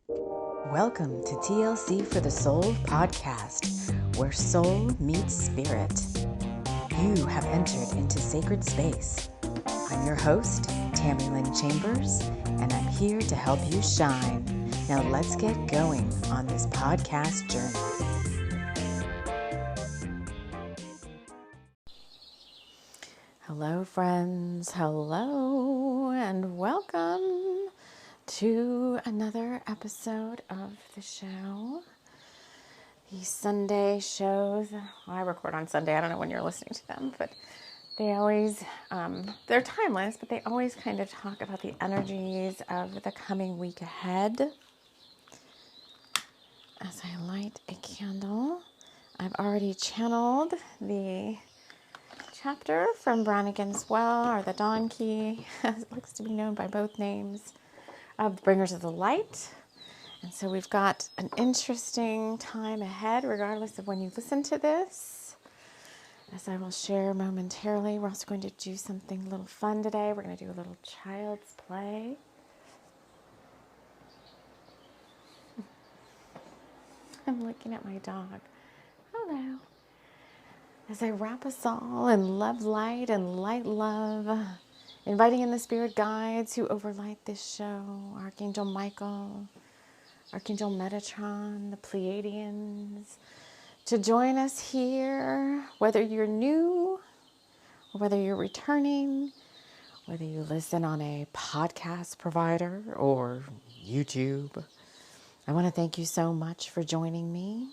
Welcome to TLC for the Soul podcast, where soul meets spirit. You have entered into sacred space. I'm your host, TAMI Chambers, and I'm here to help you shine. Now let's get going on this podcast journey. Hello, friends. Hello, and welcome to another episode of the show. The Sunday shows. I record on Sunday. I don't know when you're listening to them, but they always, they're timeless, but they always kind of talk about the energies of the coming week ahead. As I light a candle, I've already channeled the chapter from Brannigan's Well, or the Dawn Key, as it looks to be known by both names, of the Bringers of the Light. And so we've got an interesting time ahead, regardless of when you listen to this. As I will share momentarily, we're also going to do something a little fun today. We're going to do a little child's play. I'm looking at my dog. Hello. As I wrap us all in love light and light love, inviting in the spirit guides who overlight this show, Archangel Michael, Archangel Metatron, the Pleiadians, to join us here, whether you're new or whether you're returning, whether you listen on a podcast provider or YouTube. I want to thank you so much for joining me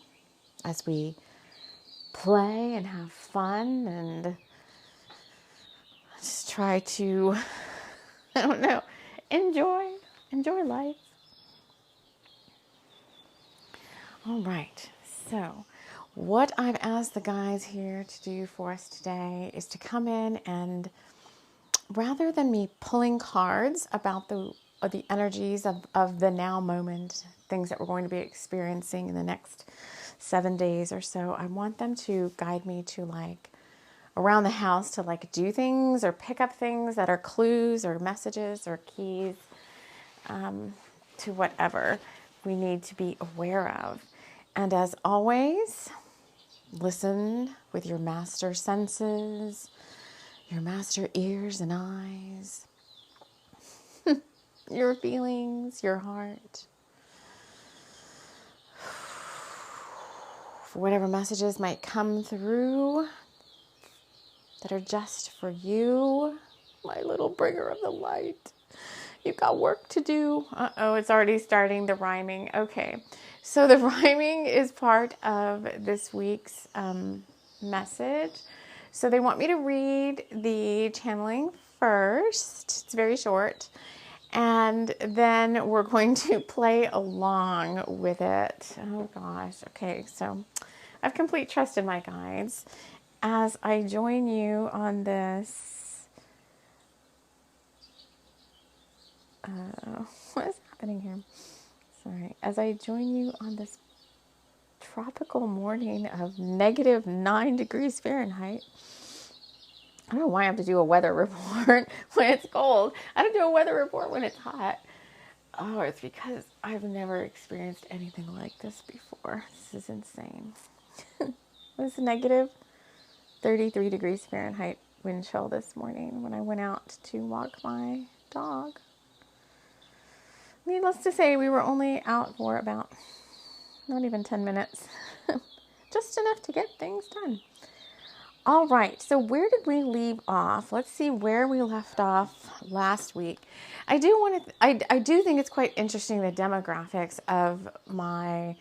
as we play and have fun and just try to, enjoy life. All right, so what I've asked the guys here to do for us today is to come in and, rather than me pulling cards about the energies of the now moment, things that we're going to be experiencing in the next 7 days or so, I want them to guide me to around the house to do things or pick up things that are clues or messages or keys to whatever we need to be aware of. And as always, listen with your master senses, your master ears and eyes, your feelings, your heart. For whatever messages might come through that are just for you, my little bringer of the light. You've got work to do. Uh-oh, it's already starting the rhyming. Okay, so the rhyming is part of this week's message. So they want me to read the channeling first. It's very short. And then we're going to play along with it. Oh gosh. Okay, so I have complete trust in my guides as I join you on this. What is happening here? Sorry. As I join you on this tropical morning of -9 degrees Fahrenheit. I don't know why I have to do a weather report when it's cold. I don't do a weather report when it's hot. Oh, it's because I've never experienced anything like this before. This is insane. It was -33 degrees Fahrenheit wind chill this morning when I went out to walk my dog. Needless to say, we were only out for about not even 10 minutes. Just enough to get things done. All right, so where did we leave off? Let's see where we left off last week. I do think it's quite interesting, the demographics of my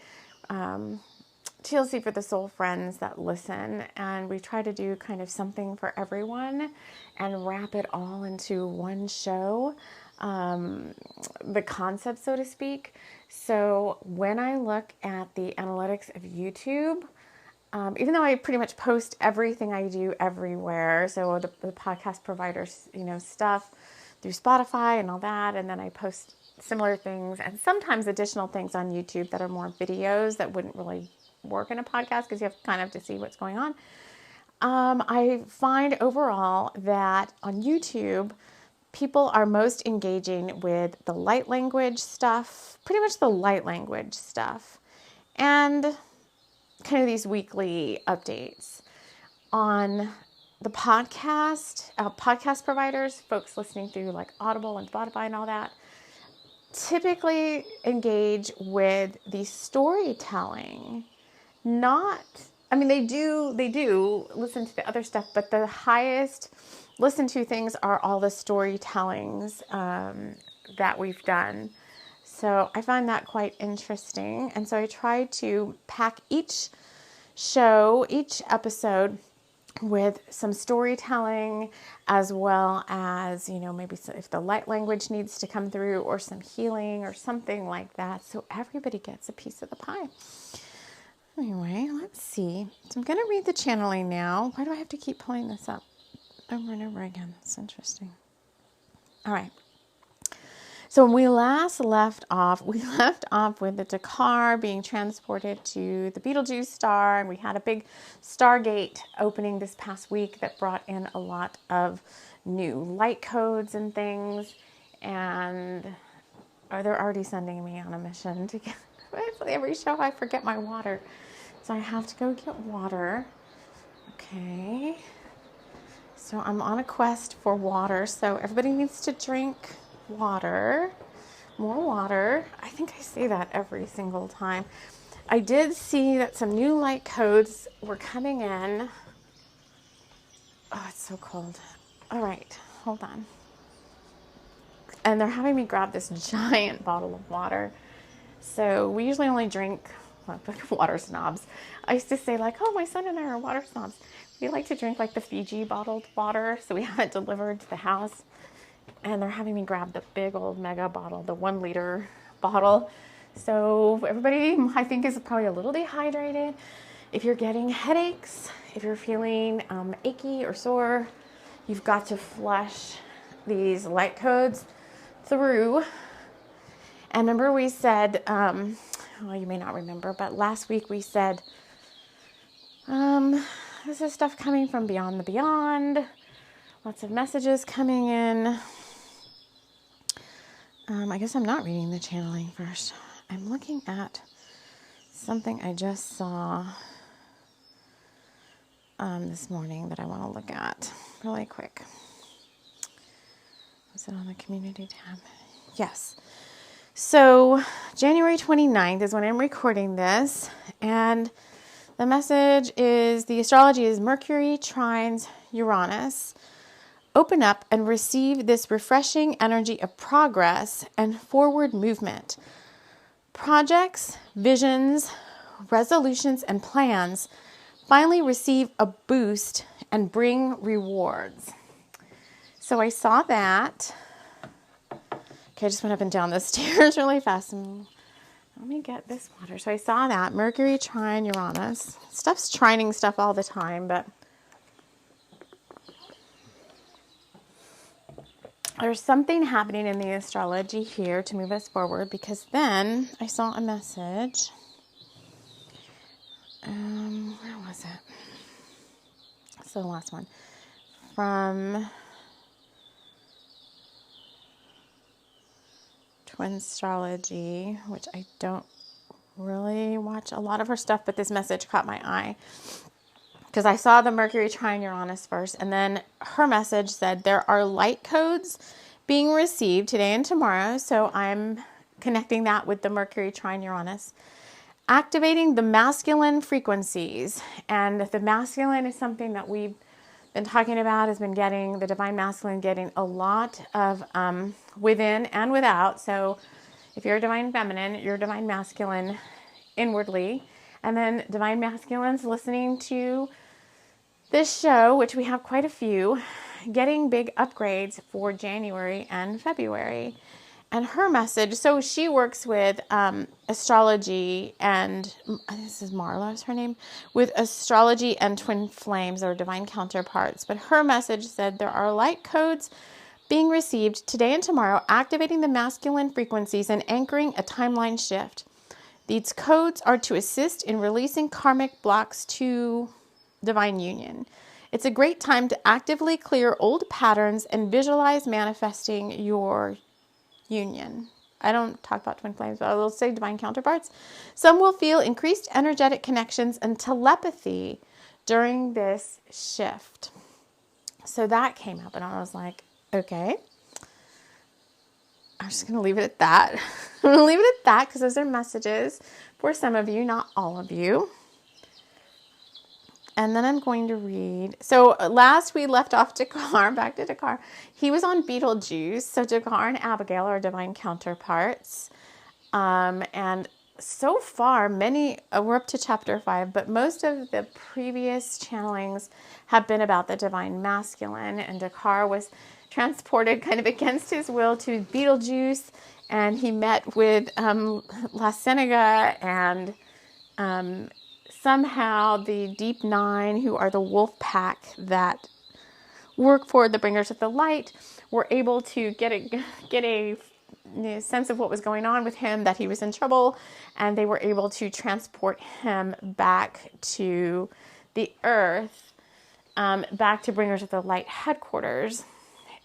TLC for the Soul friends that listen, and we try to do kind of something for everyone and wrap it all into one show, the concept, so to speak. So when I look at the analytics of YouTube, even though I pretty much post everything I do everywhere, so the podcast providers, stuff through Spotify and all that, and then I post similar things and sometimes additional things on YouTube that are more videos that wouldn't really work in a podcast because you have kind of to see what's going on. I find overall that on YouTube, people are most engaging with the light language stuff, pretty much the light language stuff, and kind of these weekly updates. On the podcast providers, folks listening through like Audible and Spotify and all that, typically engage with the storytelling. They do listen to the other stuff, but the highest listened to things are all the storytellings that we've done. So I find that quite interesting. And so I try to pack each episode with some storytelling, as well as, maybe if the light language needs to come through, or some healing or something like that. So everybody gets a piece of the pie. Anyway, let's see. So I'm going to read the channeling now. Why do I have to keep pulling this up over and over again? It's interesting. All right. So when we last left off with the Dakar being transported to the Betelgeuse star, and we had a big Stargate opening this past week that brought in a lot of new light codes and things, and they're already sending me on a mission to get, every show I forget my water, so I have to go get water. Okay, so I'm on a quest for water, so everybody needs to drink water, more water. I think I say that every single time. I did see that some new light codes were coming in. Oh, it's so cold. All right, hold on. And they're having me grab this giant bottle of water. So we usually only drink, water snobs. I used to say like, oh, my son and I are water snobs. We like to drink like the Fiji bottled water, so we have it delivered to the house. And they're having me grab the big old mega bottle, the 1 liter bottle. So everybody, I think, is probably a little dehydrated. If you're getting headaches, if you're feeling achy or sore, you've got to flush these light codes through. And remember we said, well, you may not remember, but last week we said, this is stuff coming from beyond the beyond. Lots of messages coming in. I guess I'm not reading the channeling first. I'm looking at something I just saw this morning that I want to look at really quick. Was it on the community tab? Yes. So January 29th is when I'm recording this, and the message is, the astrology is Mercury trines Uranus. Open up and receive this refreshing energy of progress and forward movement. Projects, visions, resolutions, and plans finally receive a boost and bring rewards. So I saw that. Okay, I just went up and down the stairs really fast. Let me get this water. So I saw that. Mercury trine Uranus. Stuff's trining stuff all the time, but there's something happening in the astrology here to move us forward, because then I saw a message. Where was it? So the last one. From Twin Astrology, which I don't really watch a lot of her stuff, but this message caught my eye. Because I saw the Mercury trine Uranus first, and then her message said there are light codes being received today and tomorrow. So I'm connecting that with the Mercury trine Uranus, activating the masculine frequencies. And the masculine is something that we've been talking about, has been getting the divine masculine, getting a lot of within and without. So if you're a divine feminine, you're divine masculine inwardly. And then divine masculines listening to this show, which we have quite a few, getting big upgrades for January and February. And her message, so she works with astrology, and this is Marla is her name, with astrology and twin flames, or divine counterparts. But her message said there are light codes being received today and tomorrow, activating the masculine frequencies and anchoring a timeline shift. These codes are to assist in releasing karmic blocks to divine union. It's a great time to actively clear old patterns and visualize manifesting your union. I don't talk about twin flames, but I will say divine counterparts. Some will feel increased energetic connections and telepathy during this shift. So that came up, and I was like, okay, I'm just going to leave it at that. I'm going to leave it at that because those are messages for some of you, not all of you. And then I'm going to read. So last we left off Dakar, back to Dakar. He was on Beetlejuice. So Dakar and Abigail are divine counterparts. And so far, we're up to chapter 5, but most of the previous channelings have been about the divine masculine. And Dakar was transported kind of against his will to Beetlejuice. And he met with La Senega and somehow the Deep Nine, who are the wolf pack that work for the Bringers of the Light, were able to get a sense of what was going on with him, that he was in trouble, and they were able to transport him back to the earth, back to Bringers of the Light headquarters.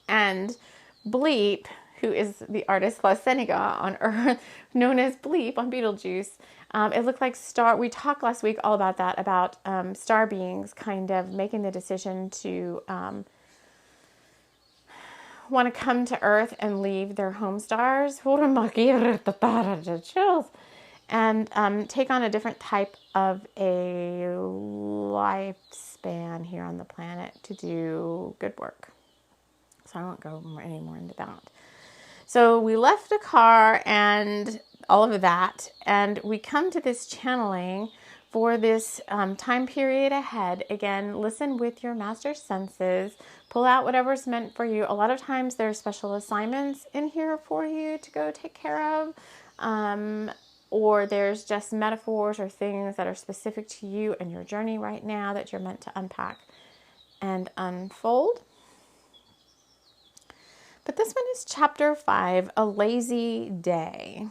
And Bleep, who is the artist La Senega on Earth, known as Bleep on Beetlejuice, it looked like we talked last week all about that, about star beings kind of making the decision to want to come to Earth and leave their home stars and take on a different type of a lifespan here on the planet to do good work. So I won't go any more into that. So we left the car and all of that, and we come to this channeling for this time period ahead. Again, listen with your master senses. Pull out whatever's meant for you. A lot of times there's special assignments in here for you to go take care of. Or there's just metaphors or things that are specific to you and your journey right now that you're meant to unpack and unfold. But this one is chapter 5, A Lazy Day.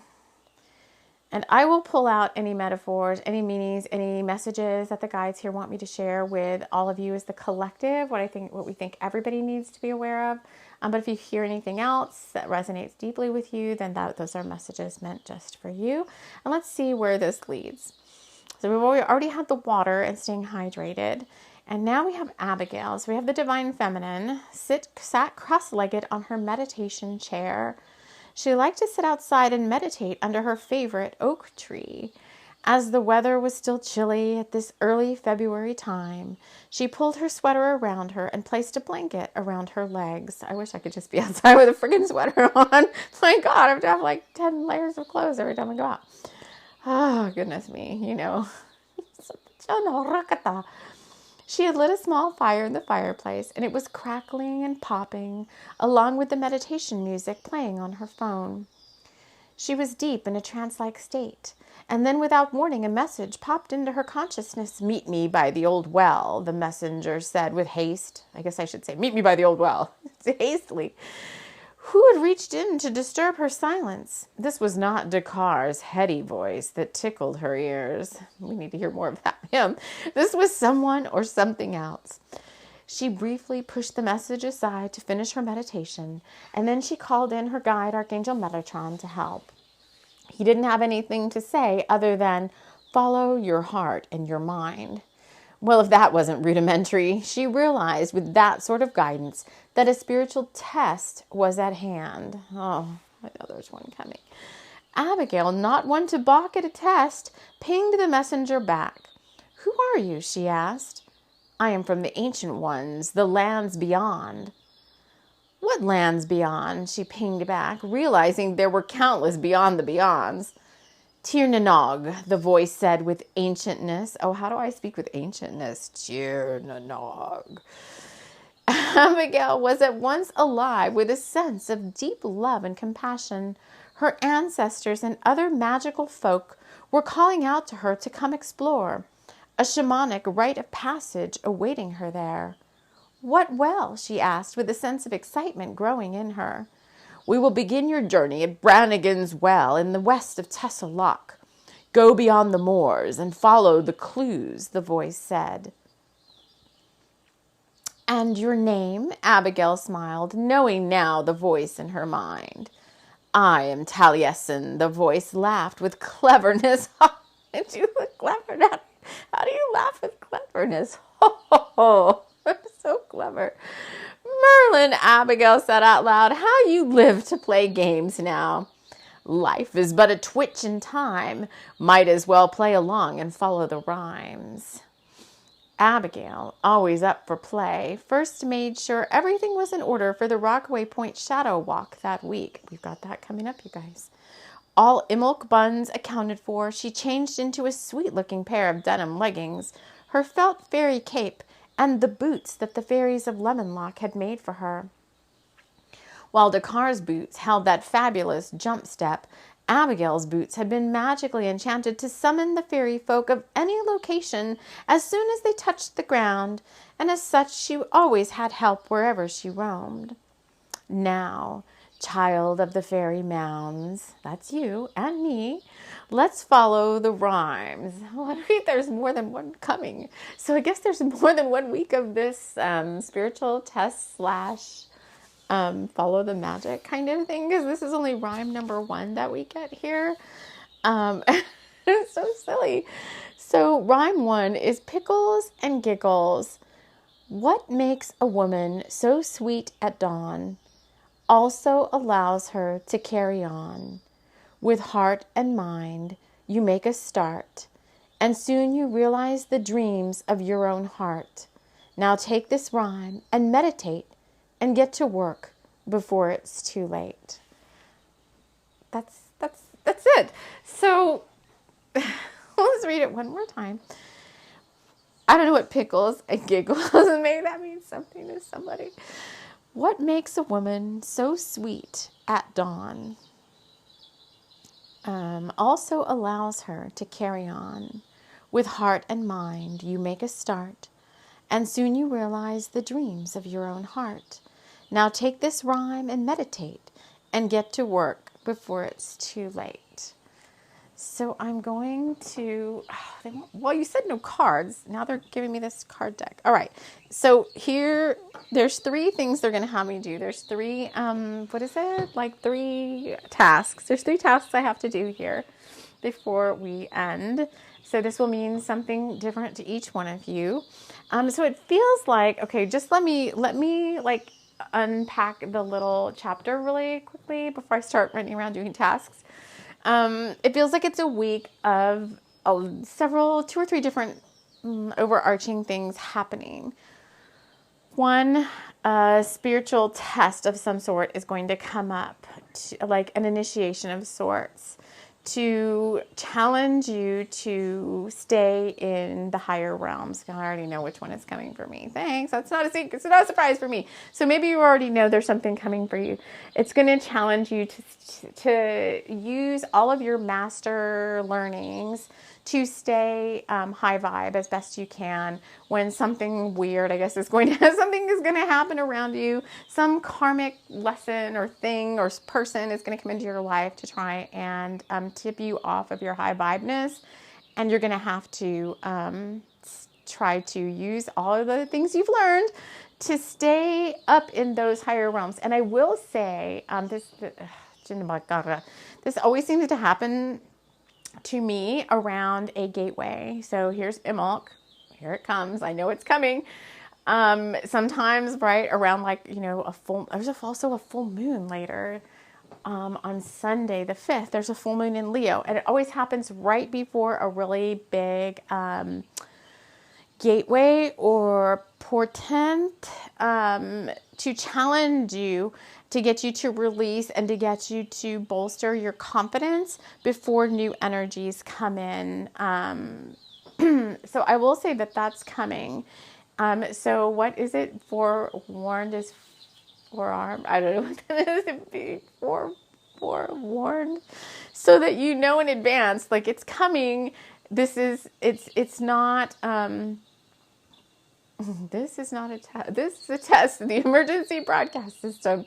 And I will pull out any metaphors, any meanings, any messages that the guides here want me to share with all of you as the collective, what we think everybody needs to be aware of. But if you hear anything else that resonates deeply with you, then those are messages meant just for you. And let's see where this leads. So we've already had the water and staying hydrated. And now we have Abigail. So we have the divine feminine sat cross-legged on her meditation chair. She liked to sit outside and meditate under her favorite oak tree. As the weather was still chilly at this early February time, she pulled her sweater around her and placed a blanket around her legs. I wish I could just be outside with a freaking sweater on. My God, I have to have like 10 layers of clothes every time I go out. Oh, goodness me, She had lit a small fire in the fireplace, and it was crackling and popping, along with the meditation music playing on her phone. She was deep in a trance-like state, and then without warning a message popped into her consciousness. "Meet me by the old well," the messenger said with haste. I guess I should say, "Meet me by the old well," hastily. Who had reached in to disturb her silence? This was not Dakar's heady voice that tickled her ears. We need to hear more about him. This was someone or something else. She briefly pushed the message aside to finish her meditation, and then she called in her guide, Archangel Metatron, to help. He didn't have anything to say other than, "Follow your heart and your mind." Well, if that wasn't rudimentary, she realized with that sort of guidance that a spiritual test was at hand. Oh, I know there's one coming. Abigail, not one to balk at a test, pinged the messenger back. "Who are you?" she asked. "I am from the ancient ones, the lands beyond." "What lands beyond?" she pinged back, realizing there were countless beyond the beyonds. "Tir Nanog," the voice said with ancientness. Oh, how do I speak with ancientness? Tir Nanog. Abigail was at once alive with a sense of deep love and compassion. Her ancestors and other magical folk were calling out to her to come explore. A shamanic rite of passage awaiting her there. "What well?" she asked, with a sense of excitement growing in her. "We will begin your journey at Brannigan's Well in the west of Tessa Loch. Go beyond the moors and follow the clues," the voice said. And your name? Abigail smiled, knowing now the voice in her mind. I am Taliesin. The voice laughed with cleverness. And you look clever now. How do you laugh with cleverness? Ho, ho, ho. I'm so clever. Merlin, Abigail said out loud, how you live to play games now. Life is but a twitch in time. Might as well play along and follow the rhymes. Abigail, always up for play, first made sure everything was in order for the Rockaway Point Shadow Walk that week. We've got that coming up, you guys. All milk buns accounted for, she changed into a sweet-looking pair of denim leggings, her felt fairy cape, and the boots that the fairies of Lemonlock had made for her. While Dakar's boots held that fabulous jump step, Abigail's boots had been magically enchanted to summon the fairy folk of any location as soon as they touched the ground, and as such she always had help wherever she roamed. Now, child of the fairy mounds, that's you and me, let's follow the rhymes. Well, there's more than one coming. So I guess there's more than 1 week of this spiritual test / follow the magic kind of thing, because this is only rhyme number 1 that we get here. It's so silly. So rhyme 1 is pickles and giggles. What makes a woman so sweet at dawn also allows her to carry on. With heart and mind, you make a start, and soon you realize the dreams of your own heart. Now take this rhyme and meditate and get to work before it's too late. That's it. So let's read it one more time. I don't know what pickles and giggles maybe that means something to somebody. What makes a woman so sweet at dawn also allows her to carry on. With heart and mind, you make a start, and soon you realize the dreams of your own heart. Now take this rhyme and meditate and get to work before it's too late. So I'm going to, well, you said no cards. Now they're giving me this card deck. All right. So here, there's 3 things they're going to have me do. There's 3, 3 tasks. There's 3 tasks I have to do here before we end. So this will mean something different to each one of you. So it feels like, okay, just let me like unpack the little chapter really quickly before I start running around doing tasks. It feels like it's a week of 2 or 3 different overarching things happening. One spiritual test of some sort is going to come up, like an initiation of sorts, to challenge you to stay in the higher realms. I already know which one is coming for me. Thanks. That's not a secret. It's not a surprise for me. So maybe you already know there's something coming for you. It's going to challenge you to use all of your master learnings to stay high vibe as best you can when something weird, I guess, something is going to happen around you. Some karmic lesson or thing or person is going to come into your life to try and tip you off of your high vibeness. And you're going to have to try to use all of the things you've learned to stay up in those higher realms. And I will say, this always seems to happen to me around a gateway. So here's Imulk. Here it comes. I know it's coming. Sometimes right around there's also a full moon later. On Sunday the 5th, there's a full moon in Leo. And it always happens right before a really big gateway or portent to challenge you, to get you to release and to get you to bolster your confidence before new energies come in. So I will say that that's coming. So what is it? Forewarned is forearmed. I don't know what that is. It'd be forewarned, so that you know in advance, like it's coming. It's not. This is not a test. This is a test. The emergency broadcast system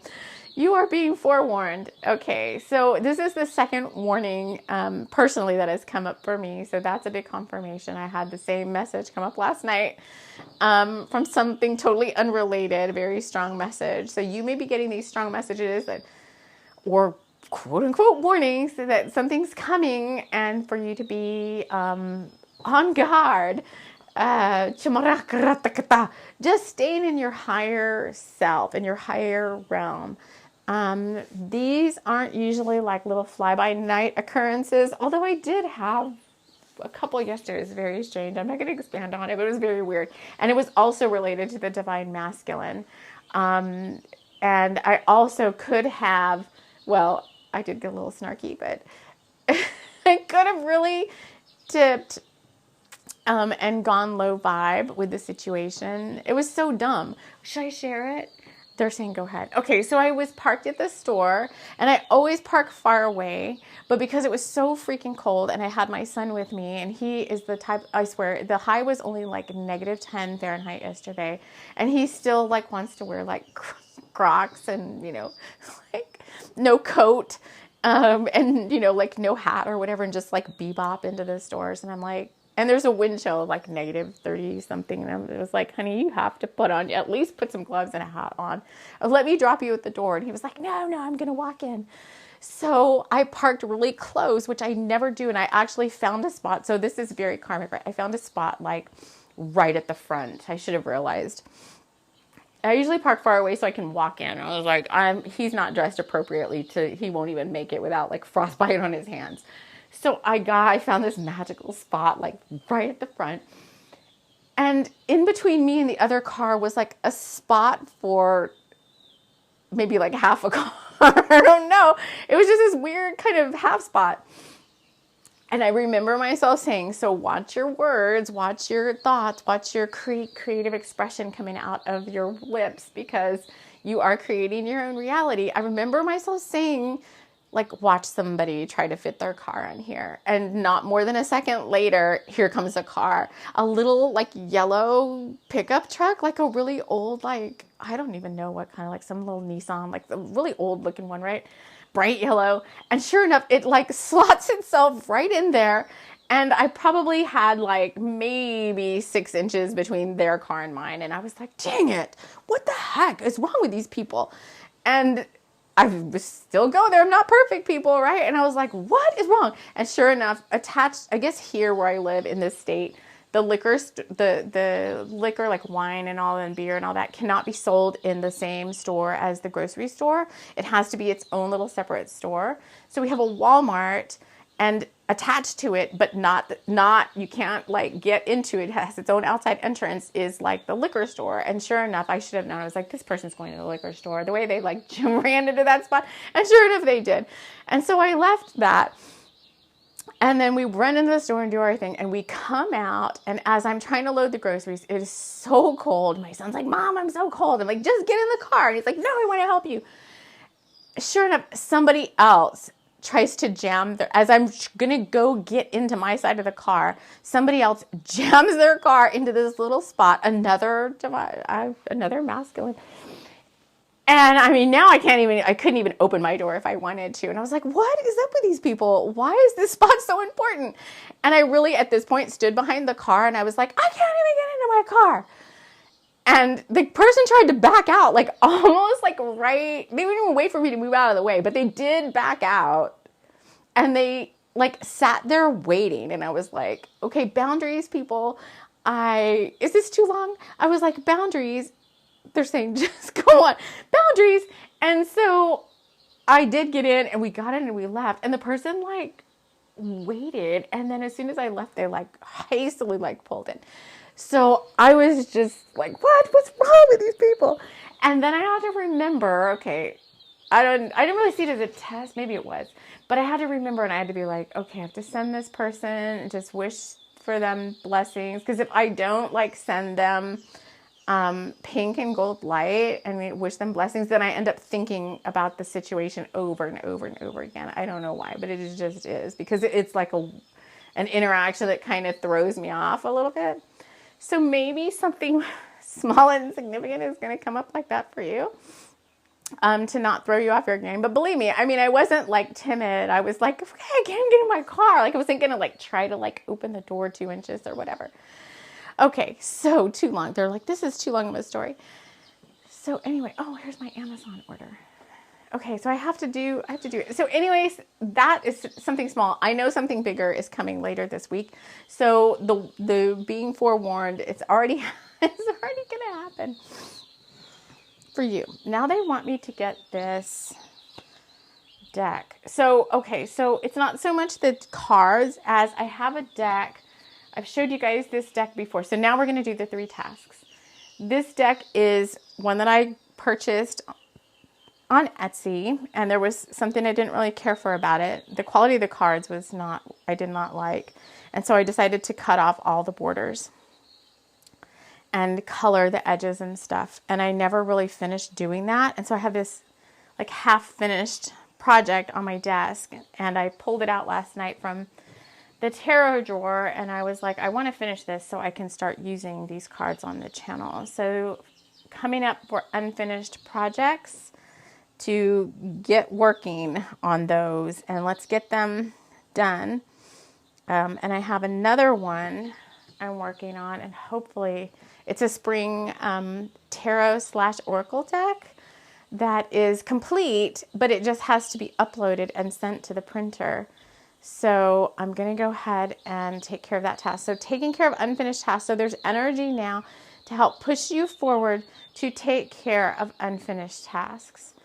You are being forewarned. Okay, so this is the second warning personally that has come up for me. So that's a big confirmation. I had the same message come up last night from something totally unrelated, very strong message. So you may be getting these strong messages that, or quote unquote warnings that something's coming, and for you to be on guard. Just staying in your higher self, in your higher realm. These aren't usually like little fly-by-night occurrences, although I did have a couple yesterday. It's very strange. I'm not going to expand on it, but it was very weird. And it was also related to the divine masculine. And I also could have, well, I did get a little snarky, but I could have really tipped and gone low vibe with the situation. It was so dumb. Should I share it? They're saying go ahead. Okay, so I was parked at the store, and I always park far away, but because it was so freaking cold and I had my son with me, and he is the type, I swear, the high was only like -10 Fahrenheit yesterday, and he still like wants to wear like Crocs and, you know, like no coat, and, you know, like no hat or whatever, and just like bebop into the stores. And I'm like, and there's a wind chill of like -30 something. And it was like, honey, you have to put on, at least put some gloves and a hat on. Let me drop you at the door. And he was like, no, I'm going to walk in. So I parked really close, which I never do. And I actually found a spot. So this is very karmic, right? I found a spot like right at the front. I should have realized. I usually park far away so I can walk in. I was like, he's not dressed appropriately he won't even make it without like frostbite on his hands. So I found this magical spot like right at the front. And in between me and the other car was like a spot for maybe like half a car. I don't know. It was just this weird kind of half spot. And I remember myself saying, so watch your words, watch your thoughts, watch your creative expression coming out of your lips, because you are creating your own reality. I remember myself saying, like, watch somebody try to fit their car in here. And not more than a second later, here comes a car. A little, like, yellow pickup truck, like a really old, like, I don't even know what kind of, like, some little Nissan, like, the really old looking one, right? Bright yellow. And sure enough, it, like, slots itself right in there. And I probably had, like, maybe 6 inches between their car and mine. And I was like, dang it, what the heck is wrong with these people? And I was still go there. I'm not perfect, people, right? And I was like, what is wrong? And sure enough, attached, I guess here where I live in this state, the liquor, the liquor, like wine and all, and beer and all that, cannot be sold in the same store as the grocery store. It has to be its own little separate store. So we have a Walmart, and attached to it, but not you can't like get into it. It has its own outside entrance, is like the liquor store. And sure enough, I should have known. I was like, this person's going to the liquor store. The way they like ran into that spot. And sure enough, they did. And so I left that. And then we run into the store and do our thing. And we come out. And as I'm trying to load the groceries, it is so cold. My son's like, Mom, I'm so cold. I'm like, just get in the car. And he's like, no, I want to help you. Sure enough, somebody else tries to jam as I'm going to go get into my side of the car, somebody else jams their car into this little spot, another masculine. And I mean, now I couldn't even open my door if I wanted to. And I was like, what is up with these people? Why is this spot so important? And I really, at this point, stood behind the car and I was like, I can't even get into my car. And the person tried to back out, like almost like right, they didn't even wait for me to move out of the way, but they did back out. And they like sat there waiting. And I was like, okay, boundaries, people. Is this too long? I was like, boundaries. They're saying, just go on. Boundaries. And so I did get in, and we got in and we left. And the person like waited. And then as soon as I left, they like hastily like pulled in. So I was just like, what's wrong with these people? And then I had to remember, okay, I didn't really see it as a test. Maybe it was, but I had to remember, and I had to be like, okay, I have to send this person and just wish for them blessings. Cause if I don't like send them, pink and gold light and wish them blessings, then I end up thinking about the situation over and over and over again. I don't know why, but it just is, because it's like an interaction that kind of throws me off a little bit. So maybe something small and insignificant is going to come up like that for you. to not throw you off your game. But believe me, I mean, I wasn't like timid. I was like, okay, I can't get in my car. Like I wasn't going to like try to like open the door 2 inches or whatever. Okay, so too long. They're like, this is too long of a story. So anyway, oh, here's my Amazon order. Okay, so I have to do it. So anyways, that is something small. I know something bigger is coming later this week. So the being forewarned, it's already gonna happen for you. Now they want me to get this deck. So, okay, so it's not so much the cards as I have a deck. I've showed you guys this deck before. So now we're gonna do the 3 tasks. This deck is one that I purchased on Etsy, and there was something I didn't really care for about it. The quality of the cards was not, I did not like. And so I decided to cut off all the borders and color the edges and stuff. And I never really finished doing that. And so I have this like half finished project on my desk, and I pulled it out last night from the tarot drawer, and I was like, I want to finish this so I can start using these cards on the channel. So coming up for unfinished projects, to get working on those, and let's get them done. And I have another one I'm working on, and hopefully it's a spring tarot / oracle deck that is complete, but it just has to be uploaded and sent to the printer. So I'm going to go ahead and take care of that task. So taking care of unfinished tasks. So there's energy now to help push you forward to take care of unfinished tasks.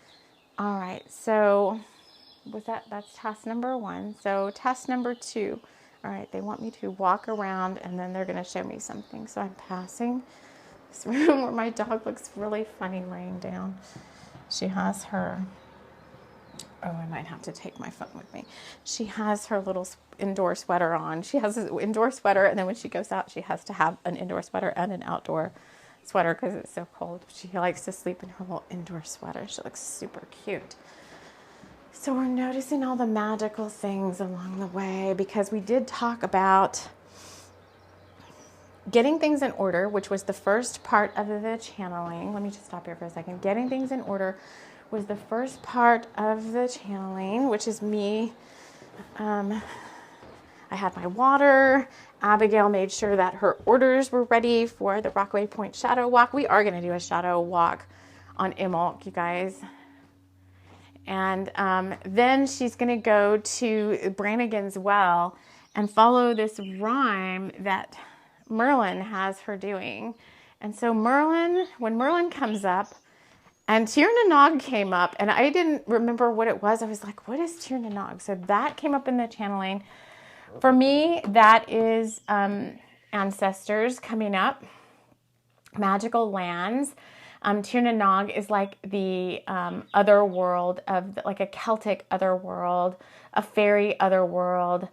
All right, so that's task number 1. So task number 2, all right, they want me to walk around, and then they're going to show me something. So I'm passing this room where my dog looks really funny laying down. She has her, oh, I might have to take my phone with me. She has her little indoor sweater on. She has an indoor sweater, and then when she goes out, she has to have an indoor sweater and an outdoor sweater because it's so cold. She likes to sleep in her little indoor sweater. She looks super cute. So we're noticing all the magical things along the way, because we did talk about getting things in order, which was the first part of the channeling. Let me just stop here for a second. Getting things in order was the first part of the channeling, which is me. I had my water. Abigail made sure that her orders were ready for the Rockaway Point Shadow Walk. We are going to do a shadow walk on Imbolc, you guys. And then she's going to go to Brannigan's Well and follow this rhyme that Merlin has her doing. And so when Merlin comes up, and Tir na Nog came up, and I didn't remember what it was. I was like, what is Tir na Nog? So that came up in the channeling. For me, that is ancestors coming up, magical lands. Tir na Nog is like the other world like a Celtic other world, a fairy other world.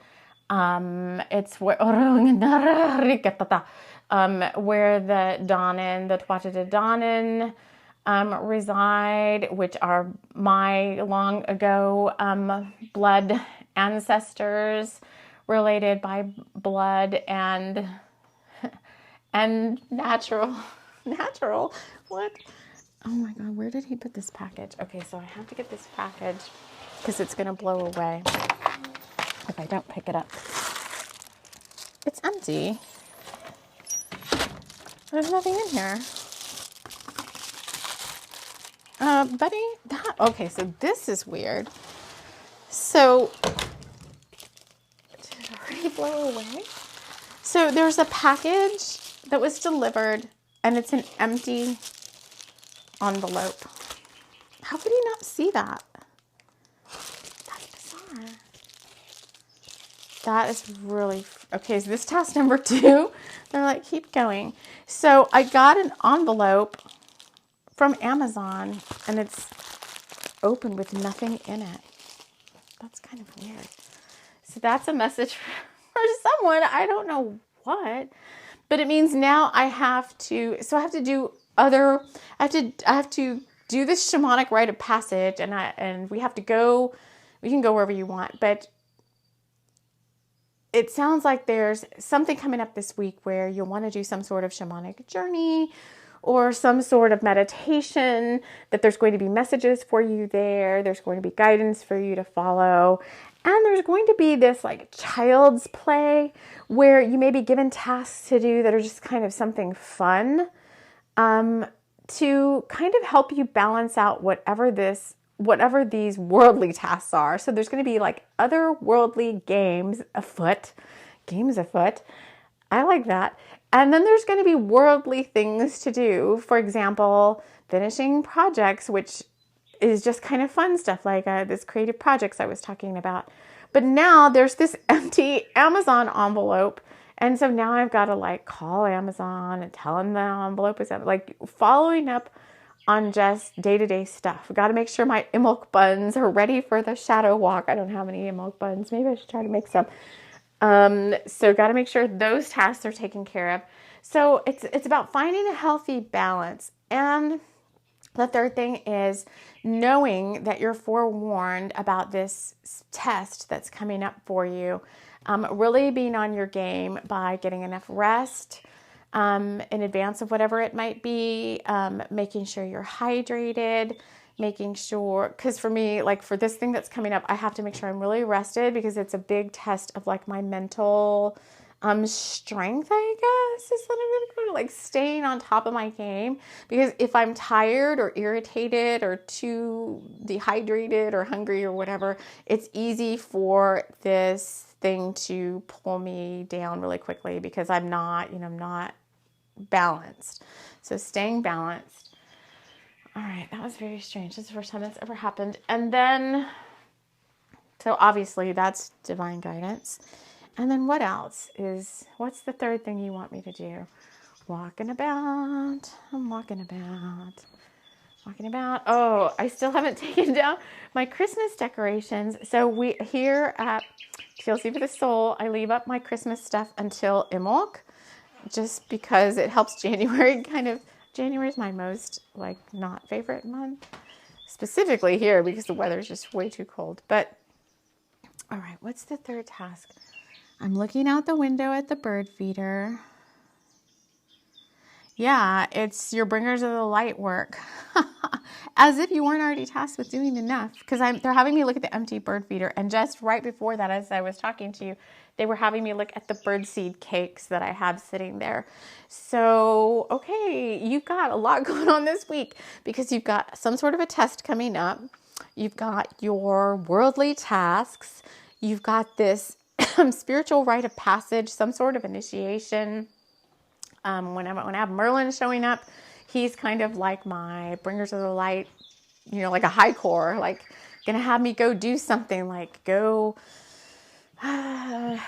It's where the Danan, the Tuatha De Danann reside, which are my long ago blood ancestors, related by blood and natural. What? Oh my God, where did he put this package? Okay, so I have to get this package because it's going to blow away if I don't pick it up. It's empty. There's nothing in here. Buddy, okay, so this is weird. So, did it already blow away? So there's a package that was delivered, and it's an empty envelope. How could he not see that? That's bizarre. That is really, okay, so this task number 2, they're like, keep going. So I got an envelope from Amazon, and it's open with nothing in it. That's kind of weird. So that's a message for someone. I don't know what, but it means now I have to do this shamanic rite of passage, and we can go wherever you want, but it sounds like there's something coming up this week where you'll want to do some sort of shamanic journey, or some sort of meditation, that there's going to be messages for you there. There's going to be guidance for you to follow. And there's going to be this like child's play where you may be given tasks to do that are just kind of something fun, to kind of help you balance out whatever these worldly tasks are. So there's going to be like otherworldly games afoot. I like that. And then there's going to be worldly things to do. For example, finishing projects, which is just kind of fun stuff like this creative projects I was talking about. But now there's this empty Amazon envelope. And so now I've got to like call Amazon and tell them the envelope is empty. Like following up on just day-to-day stuff. Got to make sure my milk buns are ready for the shadow walk. I don't have any milk buns. Maybe I should try to make some. So got to make sure those tasks are taken care of. So it's about finding a healthy balance. And the third thing is knowing that you're forewarned about this test that's coming up for you. Really being on your game by getting enough rest in advance of whatever it might be, making sure you're hydrated, making sure, because for me, like for this thing that's coming up, I have to make sure I'm really rested because it's a big test of like my mental strength, I guess is what I'm going to call it, like staying on top of my game. Because if I'm tired or irritated or too dehydrated or hungry or whatever, it's easy for this thing to pull me down really quickly because I'm not balanced. So staying balanced. All right, that was very strange. This is the first time that's ever happened. And then, so obviously that's divine guidance. And then what else what's the third thing you want me to do? Walking about. I'm walking about. Oh, I still haven't taken down my Christmas decorations. So we here at TLC for the Soul, I leave up my Christmas stuff until Imbolc, just because it helps January January is my most like not favorite month, specifically here because the weather is just way too cold. But all right, what's the third task? I'm looking out the window at the bird feeder. Yeah, it's your bringers of the light work. As if you weren't already tasked with doing enough. Because they're having me look at the empty bird feeder. And just right before that, as I was talking to you, they were having me look at the birdseed cakes that I have sitting there. So, okay, you've got a lot going on this week because you've got some sort of a test coming up. You've got your worldly tasks. You've got this spiritual rite of passage, some sort of initiation. When I have Merlin showing up, he's kind of like my bringers of the light, like a high core, like going to have me go do something like go, I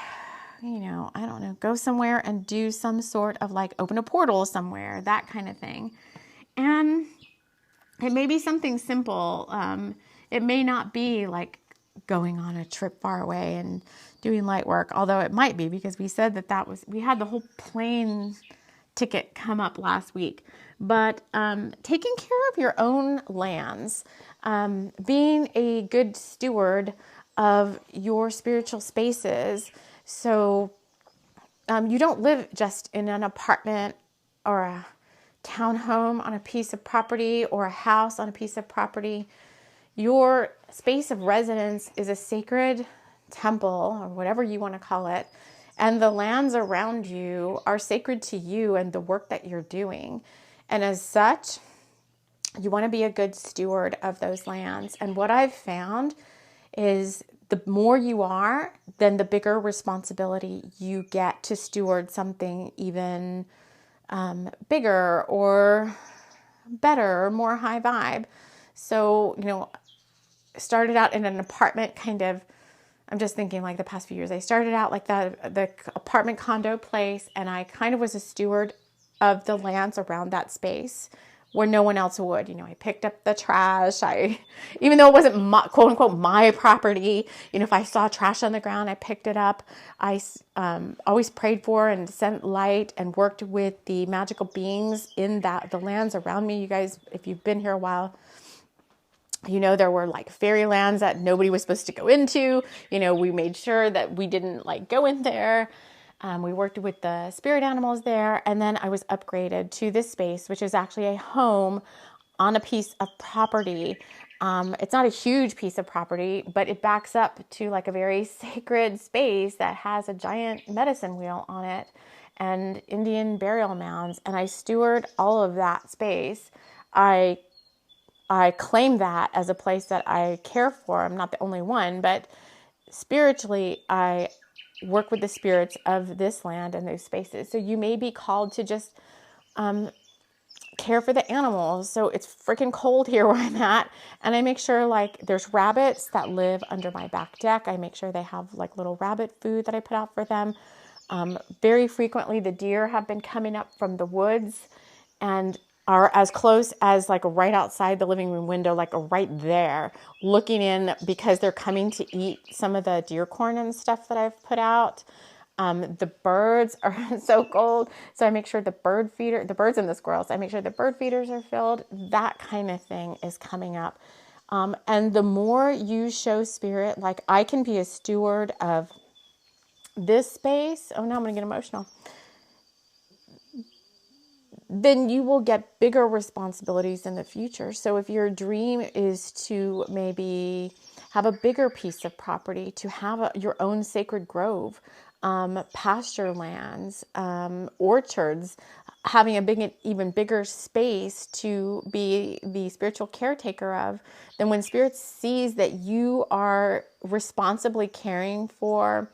don't know, go somewhere and do some sort of like open a portal somewhere, that kind of thing. And it may be something simple. It may not be like going on a trip far away and doing light work, although it might be because we said we had the whole plane ticket come up last week. But taking care of your own lands, being a good steward of your spiritual spaces. So you don't live just in an apartment or a townhome on a piece of property or a house on a piece of property. Your space of residence is a sacred temple or whatever you want to call it. And the lands around you are sacred to you and the work that you're doing. And as such, you want to be a good steward of those lands. And what I've found is the more you are, then the bigger responsibility you get to steward something even bigger or better or more high vibe. So, started out in an apartment kind of, I'm just thinking like the past few years, I started out like the apartment condo place, and I kind of was a steward of the lands around that space where no one else would. I picked up the trash. Even though it wasn't my, quote unquote my property, if I saw trash on the ground, I picked it up. I always prayed for and sent light and worked with the magical beings in the lands around me. You guys, if you've been here a while, there were like fairy lands that nobody was supposed to go into. We made sure that we didn't like go in there. We worked with the spirit animals there, and then I was upgraded to this space, which is actually a home on a piece of property. It's not a huge piece of property, but it backs up to like a very sacred space that has a giant medicine wheel on it and Indian burial mounds. And I steward all of that space. I claim that as a place that I care for. I'm not the only one, but spiritually, I work with the spirits of this land and those spaces. So you may be called to just care for the animals. So it's freaking cold here where I'm at. And I make sure like there's rabbits that live under my back deck. I make sure they have like little rabbit food that I put out for them. Very frequently, the deer have been coming up from the woods and are as close as like right outside the living room window, like right there, looking in because they're coming to eat some of the deer corn and stuff that I've put out. The birds are so cold, so I make sure the birds and the squirrels, I make sure the bird feeders are filled. That kind of thing is coming up. And the more you show spirit, like I can be a steward of this space. Oh, now I'm going to get emotional. Then you will get bigger responsibilities in the future. So if your dream is to maybe have a bigger piece of property, to have your own sacred grove, pasture lands, orchards, having even bigger space to be the spiritual caretaker of, then when spirit sees that you are responsibly caring for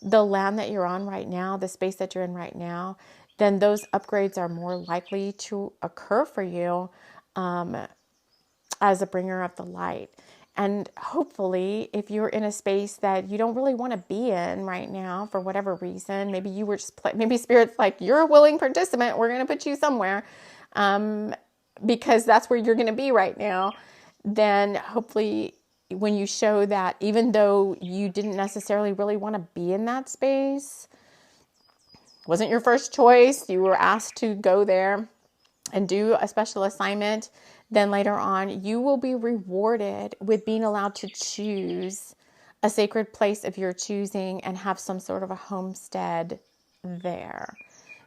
the land that you're on right now, the space that you're in right now, then those upgrades are more likely to occur for you as a bringer of the light. And hopefully, if you're in a space that you don't really want to be in right now for whatever reason, maybe you were just maybe Spirit's like, you're a willing participant, we're going to put you somewhere because that's where you're going to be right now. Then hopefully, when you show that even though you didn't necessarily really want to be in that space, wasn't your first choice, you were asked to go there and do a special assignment, then later on you will be rewarded with being allowed to choose a sacred place of your choosing and have some sort of a homestead there.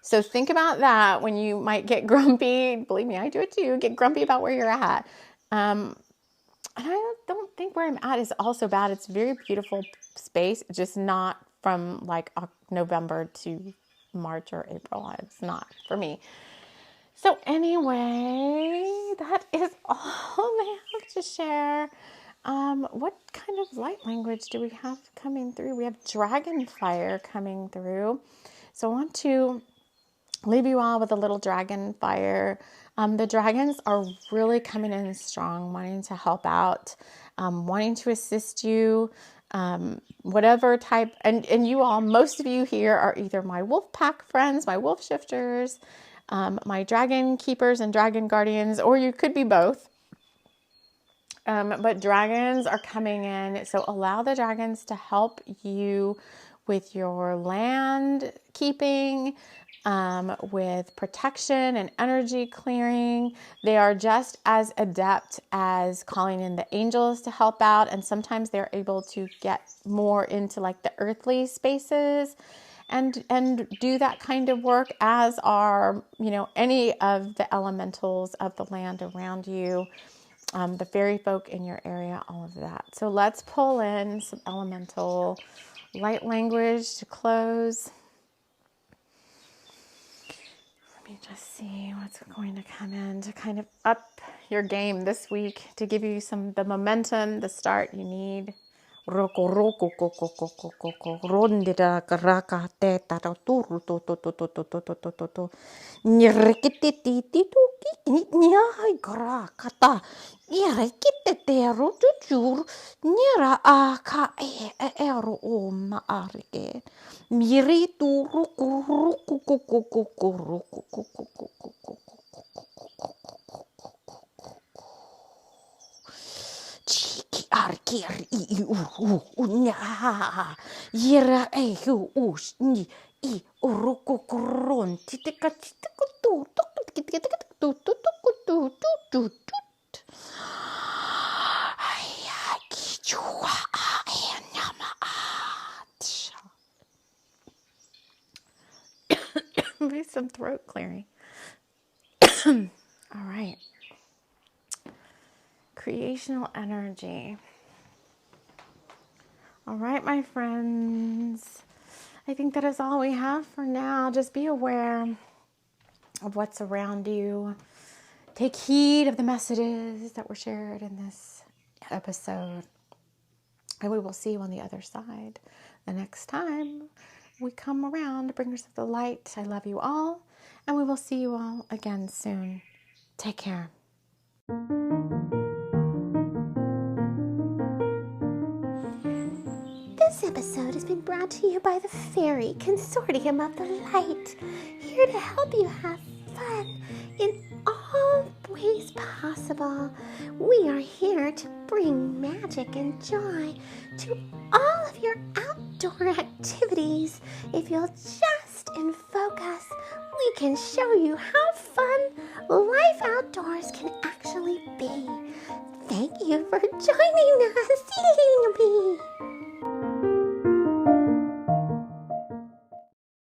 So think about that when you might get grumpy. Believe me, I do it too. Get grumpy about where you're at. And I don't think where I'm at is also bad. It's a very beautiful space, just not from like November to March or April. It's not for me. So anyway, that is all I have to share. What kind of light language do we have coming through? We have dragon fire coming through. So I want to leave you all with a little dragon fire. The dragons are really coming in strong, wanting to help out, wanting to assist you, whatever type. And you all, most of you here are either my wolf pack friends, my wolf shifters, my dragon keepers and dragon guardians, or you could be both. But dragons are coming in. So allow the dragons to help you with your land keeping, with protection and energy clearing. They are just as adept as calling in the angels to help out. And sometimes they're able to get more into like the earthly spaces and do that kind of work, as are, any of the elementals of the land around you, the fairy folk in your area, all of that. So let's pull in some elemental light language to close. Let me just see what's going to come in to kind of up your game this week, to give you the momentum, the start you need. Roko roko koko koko koko rondida karaka te tata turu to to to to to to to to to to nirikiti ti tu nya karakata nirikiti te ro tu jur nira aka ero o ma arike miri tu roko roko koko koko roko koko koko Arkir I nya yera ni I uroko koron titika tu aya kichua enama. Maybe some throat clearing. All right. Creational energy. All right, my friends. I think that is all we have for now. Just be aware of what's around you. Take heed of the messages that were shared in this episode. And we will see you on the other side the next time we come around. Bringers of the light. I love you all. And we will see you all again soon. Take care. This episode has been brought to you by the Fairy Consortium of the Light, here to help you have fun in all ways possible. We are here to bring magic and joy to all of your outdoor activities. If you'll just focus, we can show you how fun life outdoors can actually be. Thank you for joining us.